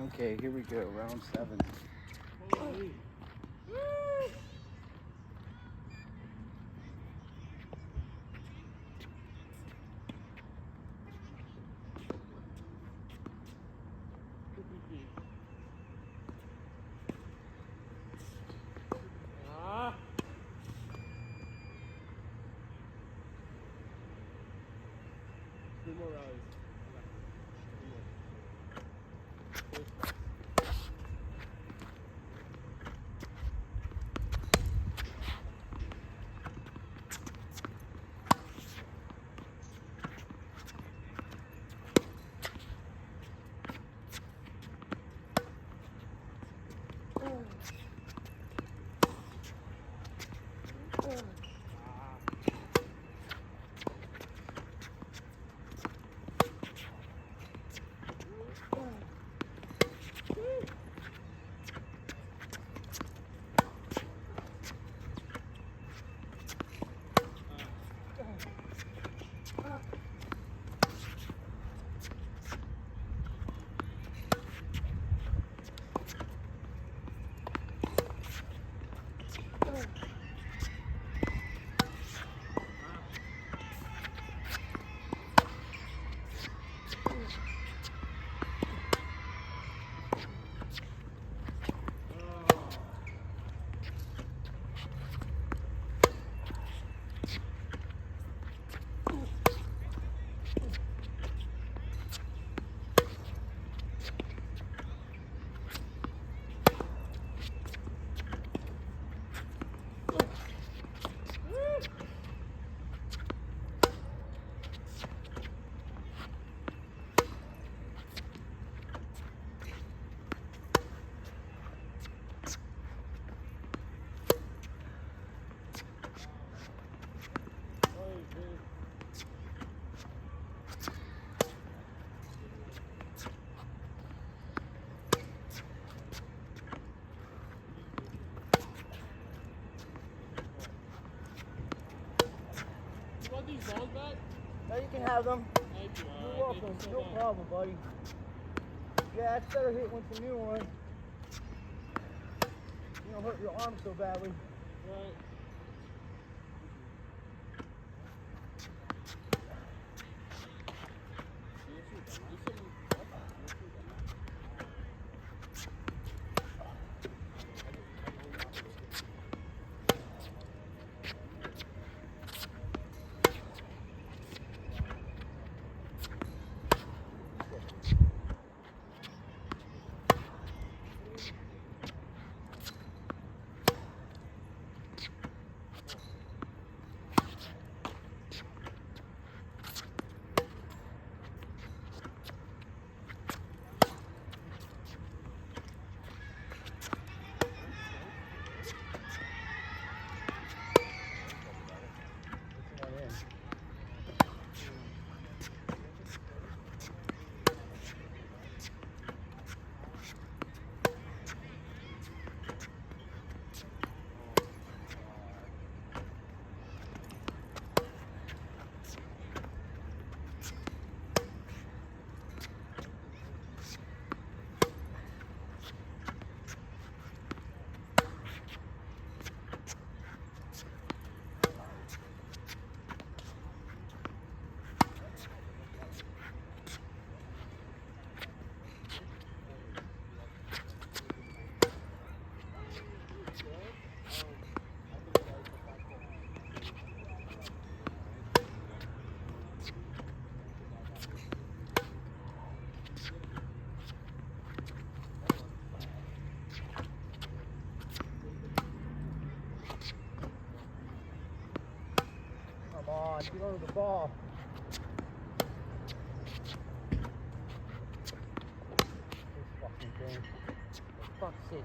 Okay, here we go. Round 7. Holy. Ah. Three more rounds. You want these balls back? No, you can have them. Thank you. You're Alright, welcome. thank you so No much. problem, buddy. Yeah, it's better hit with the new one. You don't hurt your arm so badly. Right. Come on, get under the ball. This fucking thing. For fuck's sake.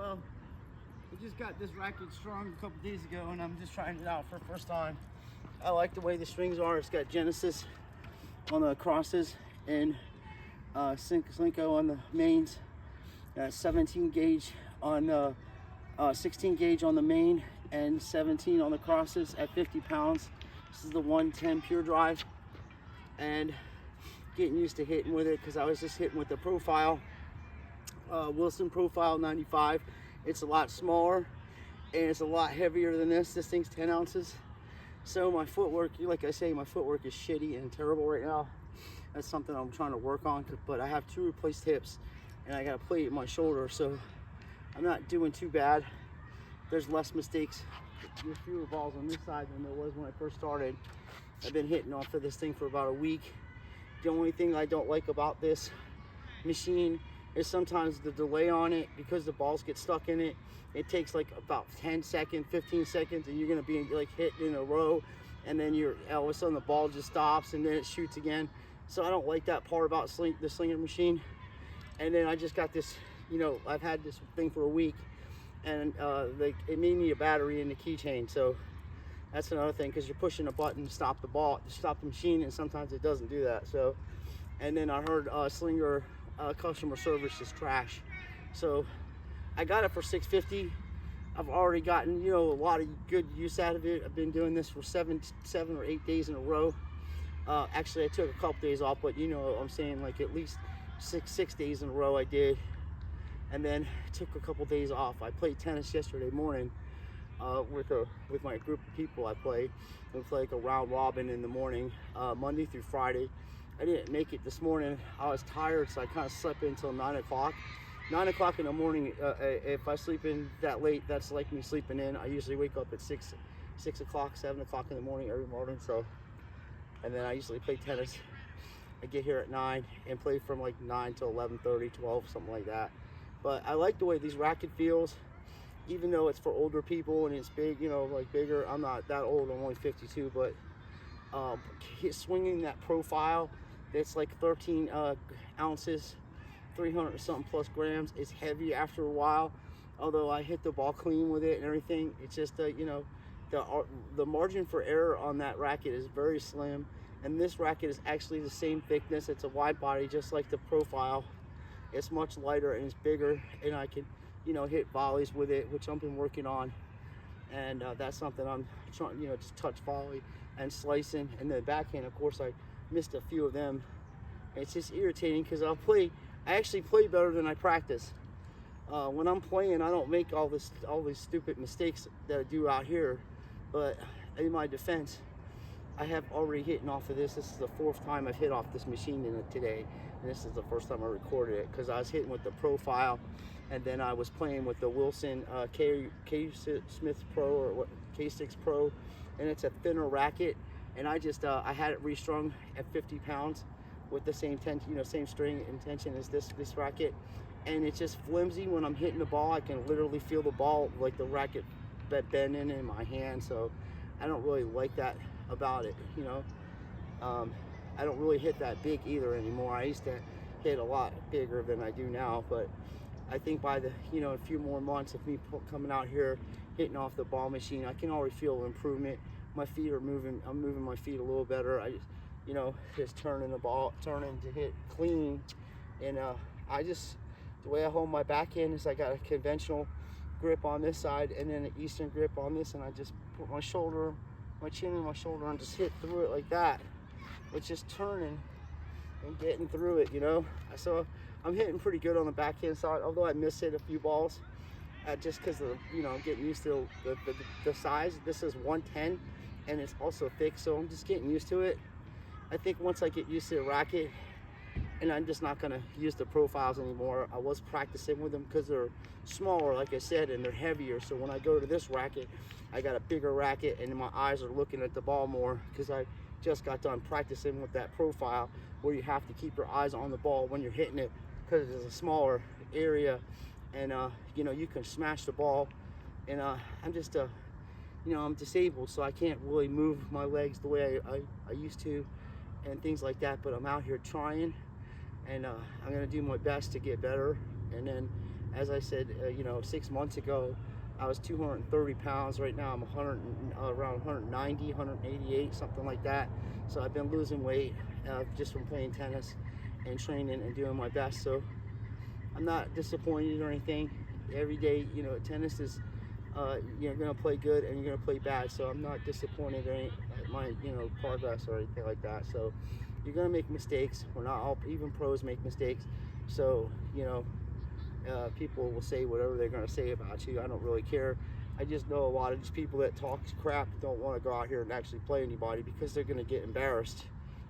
Well, I just got this racket strung a couple days ago, and I'm just trying it out for the first time. I like the way the strings are. It's got Genesis on the crosses and Slinko on the mains. 17 gauge on the 16 gauge on the main and 17 on the crosses at 50 pounds. This is the 110 pure drive, and getting used to hitting with it because I was just hitting with the profile, Wilson Profile 95. It's a lot smaller and it's a lot heavier than this. This thing's 10 ounces. So my footwork, like I say, my footwork is shitty and terrible right now. That's something I'm trying to work on, but I have 2 replaced hips and I got a plate in my shoulder, so I'm not doing too bad. There's less mistakes with fewer balls on this side than there was when I first started. I've been hitting off of this thing for about a week. The only thing I don't like about this machine is sometimes the delay on it, because the balls get stuck in it. It takes like about 10 seconds, 15 seconds, and you're gonna be like hit in a row, and then all of a sudden the ball just stops and then it shoots again. So I don't like that part about the Slinger machine. And then I just got this, I've had this thing for a week, and it may need a battery in the keychain. So that's another thing, because you're pushing a button to stop the machine, and sometimes it doesn't do that. So, and then I heard Slinger customer service is trash. So I got it for $6.50. I've already gotten a lot of good use out of it. I've been doing this for seven or 8 days in a row. Actually, I took a couple days off, but I'm saying like at least six days in a row I did, and then took a couple days off. I played tennis yesterday morning with my group of people I play. We play like a round robin in the morning, Monday through Friday. I didn't make it this morning. I was tired, so I kind of slept until 9 o'clock. 9 o'clock in the morning, if I sleep in that late, that's like me sleeping in. I usually wake up at 6 o'clock, 7 o'clock in the morning every morning. So, and then I usually play tennis. I get here at 9 and play from like 9 till 11:30, 12, something like that. But I like the way these racket feels, even though it's for older people and it's big, like bigger. I'm not that old, I'm only 52, but swinging that profile, it's like 13 ounces, 300 something plus grams. It's heavy after a while, although I hit the ball clean with it and everything. It's just the margin for error on that racket is very slim, and this racket is actually the same thickness. It's a wide body, just like the profile. It's much lighter and it's bigger, and I can hit volleys with it, which I've been working on. And that's something I'm trying, just touch volley and slicing. And the backhand, of course, I missed a few of them. It's just irritating because I actually play better than I practice. When I'm playing, I don't make all these stupid mistakes that I do out here. But in my defense, I have already hit off of this. This is the 4th time I've hit off this machine in it today, and this is the first time I recorded it, because I was hitting with the profile, and then I was playing with the Wilson K6 Pro, and it's a thinner racket, and I just I had it restrung at 50 pounds with the same same string and tension as this racket, and it's just flimsy. When I'm hitting the ball, I can literally feel the ball, like the racket bending in my hand. So I don't really like that about it. I don't really hit that big either anymore. I used to hit a lot bigger than I do now, but I think by the a few more months of me coming out here hitting off the ball machine, I can already feel improvement. My feet are moving. I'm moving my feet a little better. I just turning to hit clean, and the way I hold my backhand is I got a conventional grip on this side and then an Eastern grip on this, and I just put my chin in my shoulder and just hit through it like that. It's just turning and getting through it, So I'm hitting pretty good on the backhand side, although I miss hit a few balls, just because of getting used to the size. This is 110 and it's also thick, so I'm just getting used to it. I think once I get used to the racket, and I'm just not gonna use the profiles anymore. I was practicing with them because they're smaller, like I said, and they're heavier. So when I go to this racket, I got a bigger racket, and my eyes are looking at the ball more, because I just got done practicing with that profile, where you have to keep your eyes on the ball when you're hitting it, because it's a smaller area, and you can smash the ball. And I'm just I'm disabled, so I can't really move my legs the way I used to, and things like that. But I'm out here trying, and I'm gonna do my best to get better. And then As I said, 6 months ago, I was 230 pounds. Right now, I'm around 190, 188, something like that. So I've been losing weight just from playing tennis and training and doing my best. So I'm not disappointed or anything. Every day, tennis is, you're going to play good and you're going to play bad. So I'm not disappointed in my, progress or anything like that. So you're going to make mistakes. We're not all, even pros make mistakes. So, people will say whatever they're going to say about you. I don't really care. I just know a lot of these people that talk crap don't want to go out here and actually play anybody because they're going to get embarrassed.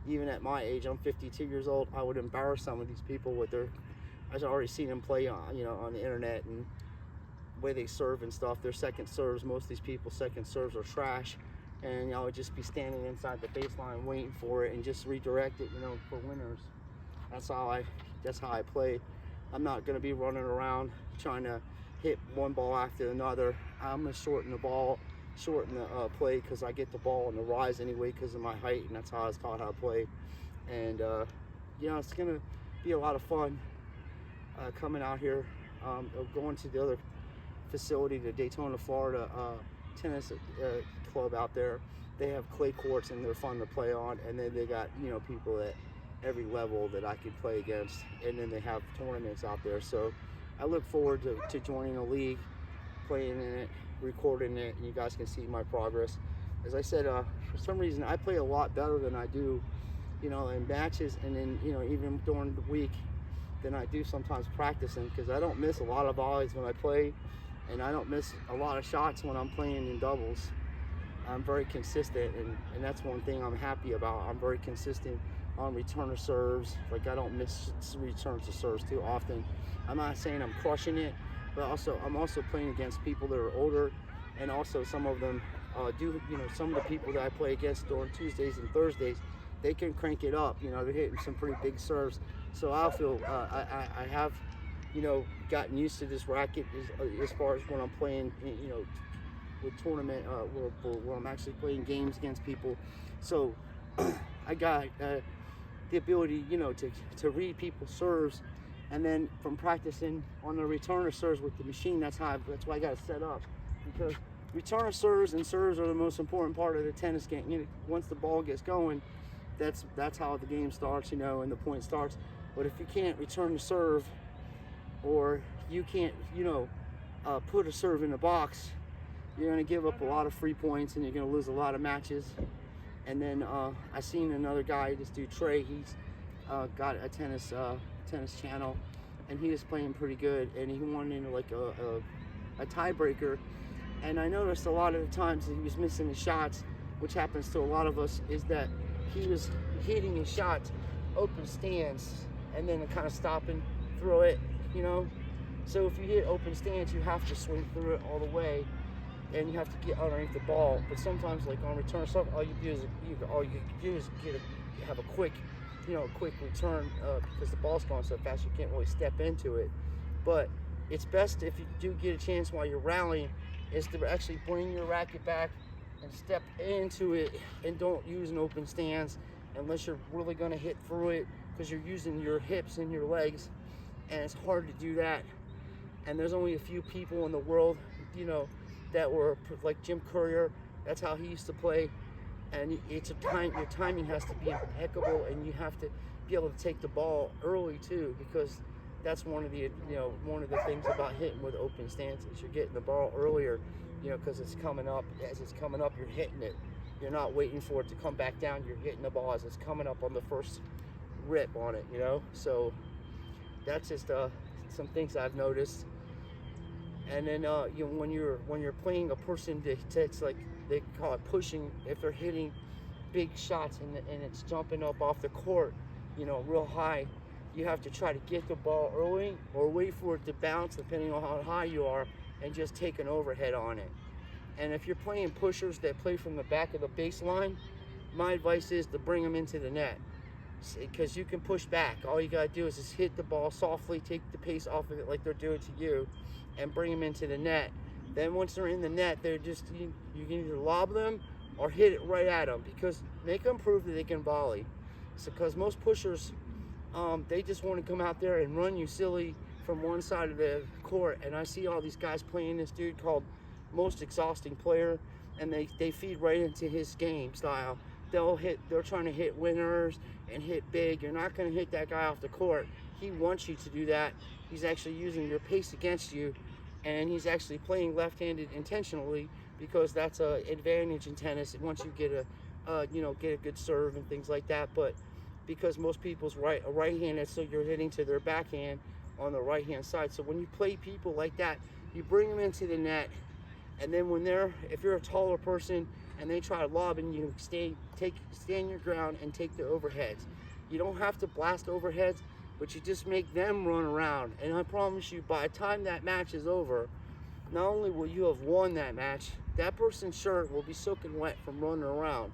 Even at my age, I'm 52 years old, I would embarrass some of these people with their, I've already seen them play on, on the internet, and the way they serve and stuff. Their second serves, most of these people's second serves are trash. And I would just be standing inside the baseline waiting for it and just redirect it, for winners. That's how I play. I'm not going to be running around trying to hit one ball after another. I'm going to shorten the ball, shorten the play, because I get the ball on the rise anyway because of my height, and that's how I was taught how to play. And it's going to be a lot of fun coming out here, going to the other facility, the Daytona, Florida tennis club out there. They have clay courts and they're fun to play on, and then they got people at every level that I could play against, and then they have tournaments out there. So I look forward to joining a league, playing in it, recording it, and you guys can see my progress. As I said, for some reason I play a lot better than I do, in matches, and then even during the week than I do sometimes practicing, because I don't miss a lot of volleys when I play, and I don't miss a lot of shots when I'm playing in doubles. I'm very consistent, and that's one thing I'm happy about. I'm very consistent on return of serves. Like, I don't miss returns of serves too often. I'm not saying I'm crushing it, but I'm also playing against people that are older, and also some of them some of the people that I play against during Tuesdays and Thursdays, they can crank it up. They're hitting some pretty big serves. So I feel I have gotten used to this racket as far as when I'm playing with tournament where I'm actually playing games against people. So I got the ability to read people's serves, and then from practicing on the returner serves with the machine, that's why I got it set up, because returner serves and serves are the most important part of the tennis game. Once the ball gets going, that's how the game starts, and the point starts. But if you can't return the serve, or you can't put a serve in the box, you're going to give up a lot of free points, and you're going to lose a lot of matches. And then I seen another guy, this dude Trey, he's got a tennis channel, and he was playing pretty good, and he won in like a tiebreaker. And I noticed a lot of the times that he was missing his shots, which happens to a lot of us, is that he was hitting his shots open stance and then kind of stopping through it, So if you hit open stance, you have to swing through it all the way, and you have to get underneath the ball. But sometimes, like on return stuff, all you do is have a quick return because the ball's going so fast you can't really step into it. But it's best if you do get a chance while you're rallying, is to actually bring your racket back and step into it, and don't use an open stance unless you're really going to hit through it, because you're using your hips and your legs, and it's hard to do that. And there's only a few people in the world, that were like Jim Courier. That's how he used to play. And your timing has to be impeccable, and you have to be able to take the ball early too, because that's one of the things about hitting with open stances. You're getting the ball earlier, because it's coming up. As it's coming up, you're hitting it. You're not waiting for it to come back down. You're hitting the ball as it's coming up on the first rip on it. So that's just some things I've noticed. And then when you're playing a person that's like, they call it pushing, if they're hitting big shots and it's jumping up off the court, real high, you have to try to get the ball early or wait for it to bounce, depending on how high you are, and just take an overhead on it. And if you're playing pushers that play from the back of the baseline, my advice is to bring them into the net, because you can push back. All you gotta do is just hit the ball softly, take the pace off of it like they're doing to you, and bring them into the net. Then once they're in the net, they're just, you can either lob them or hit it right at them, because make them prove that they can volley. So, because most pushers, they just want to come out there and run you silly from one side of the court, and I see all these guys playing this dude called Most Exhausting Player, and they feed right into his game style. They're trying to hit winners and hit big. You're not going to hit that guy off the court. He wants you to do that. He's actually using your pace against you, and he's actually playing left-handed intentionally because that's an advantage in tennis. Once you get a good serve and things like that, but because most people's right-handed, so you're hitting to their backhand on the right-hand side. So when you play people like that, you bring them into the net, and then if you're a taller person and they try to lob, and you stand your ground and take the overheads. You don't have to blast overheads, but you just make them run around. And I promise you, by the time that match is over, not only will you have won that match, that person's shirt will be soaking wet from running around.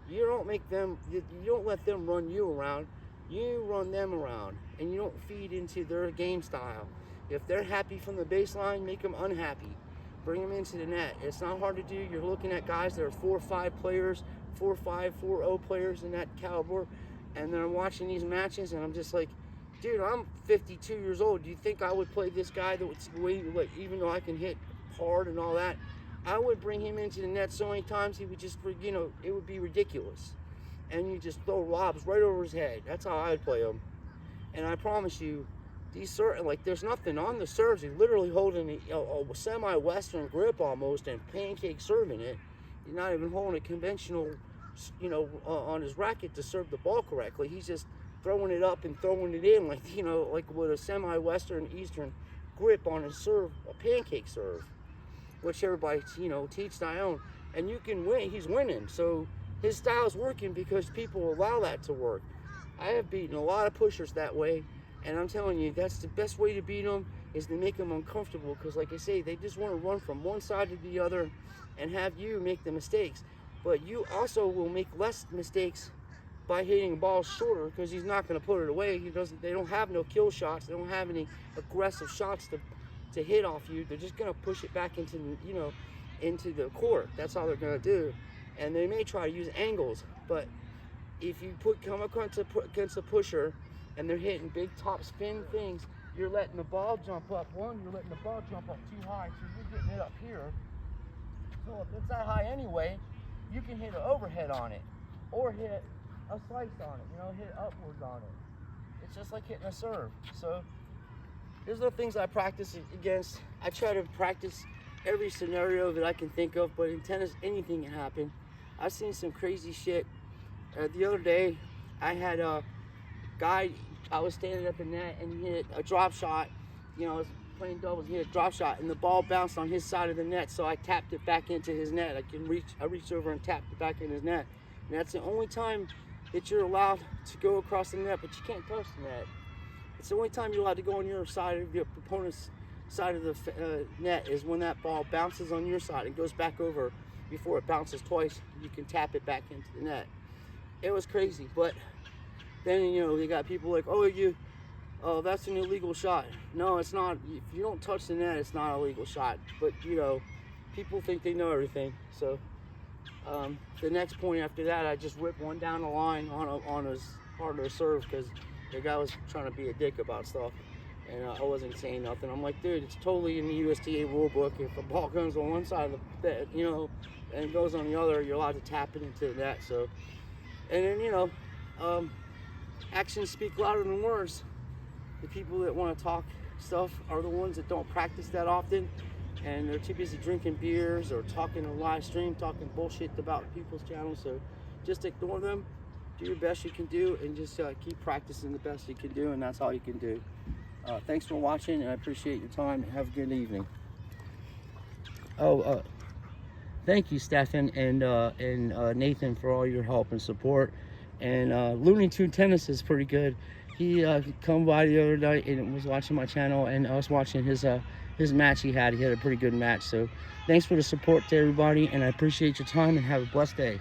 You don't let them run you around. You run them around, and you don't feed into their game style. If they're happy from the baseline, make them unhappy. Bring them into the net. It's not hard to do. You're looking at guys that are 4-5 players, 4-5, 4-0 players in that caliber, and then I'm watching these matches, and I'm just like, dude, I'm 52 years old. Do you think I would play this guy that would, even though I can hit hard and all that? I would bring him into the net so many times he would just, it would be ridiculous. And you just throw lobs right over his head. That's how I would play him. And I promise you, there's nothing on the serves. He's literally holding a semi-Western grip almost and pancake serving it. He's not even holding a conventional, on his racket to serve the ball correctly. He's just throwing it up and throwing it in like with a semi-Western Eastern grip on his serve, a pancake serve, which everybody, teach their own. And you can win. He's winning. So his style's working because people allow that to work. I have beaten a lot of pushers that way. And I'm telling you, that's the best way to beat them, is to make them uncomfortable. Because like I say, they just want to run from one side to the other and have you make the mistakes. But you also will make less mistakes by hitting the ball shorter, because he's not going to put it away. They don't have no kill shots. They don't have any aggressive shots to hit off you. They're just going to push it back into the court. That's all they're going to do. And they may try to use angles, but if you come against a pusher and they're hitting big top spin things, you're letting the ball jump up. You're letting the ball jump up too high, so you're getting it up here. So if it's that high anyway, you can hit an overhead on it, or hit a slice on it, hit upwards on it. It's just like hitting a serve. So these are the things I practice against. I try to practice every scenario that I can think of, but in tennis, anything can happen. I've seen some crazy shit. The other day, I had a guy, I was standing up in net, and he hit a drop shot. I was playing doubles, he hit a drop shot, and the ball bounced on his side of the net, so I tapped it back into his net. I reached over and tapped it back in his net. And that's the only time that you're allowed to go across the net, but you can't touch the net. It's the only time you're allowed to go on your side of your opponent's side of the net, is when that ball bounces on your side and goes back over before it bounces twice. You can tap it back into the net. It was crazy, but then they got people like, oh, that's an illegal shot. No, it's not. If you don't touch the net, it's not a legal shot. But people think they know everything. So the next point after that, I just whipped one down the line on his harder serve, because the guy was trying to be a dick about stuff, and I wasn't saying nothing. I'm like, dude, it's totally in the USTA rule book. If a ball comes on one side of the net, and it goes on the other, you're allowed to tap it into the net. So, and then actions speak louder than words. The people that want to talk stuff are the ones that don't practice that often, and they're too busy drinking beers or talking on live stream, talking bullshit about people's channels. So just ignore them, do your best you can do, and just keep practicing the best you can do, and that's all you can do. Thanks for watching, and I appreciate your time. Have a good evening. Thank you, Stefan and Nathan, for all your help and support. And Looney Tune Tennis is pretty good. He come by the other night and was watching my channel, and I was watching his match he had. He had a pretty good match. So thanks for the support to everybody, and I appreciate your time, and have a blessed day.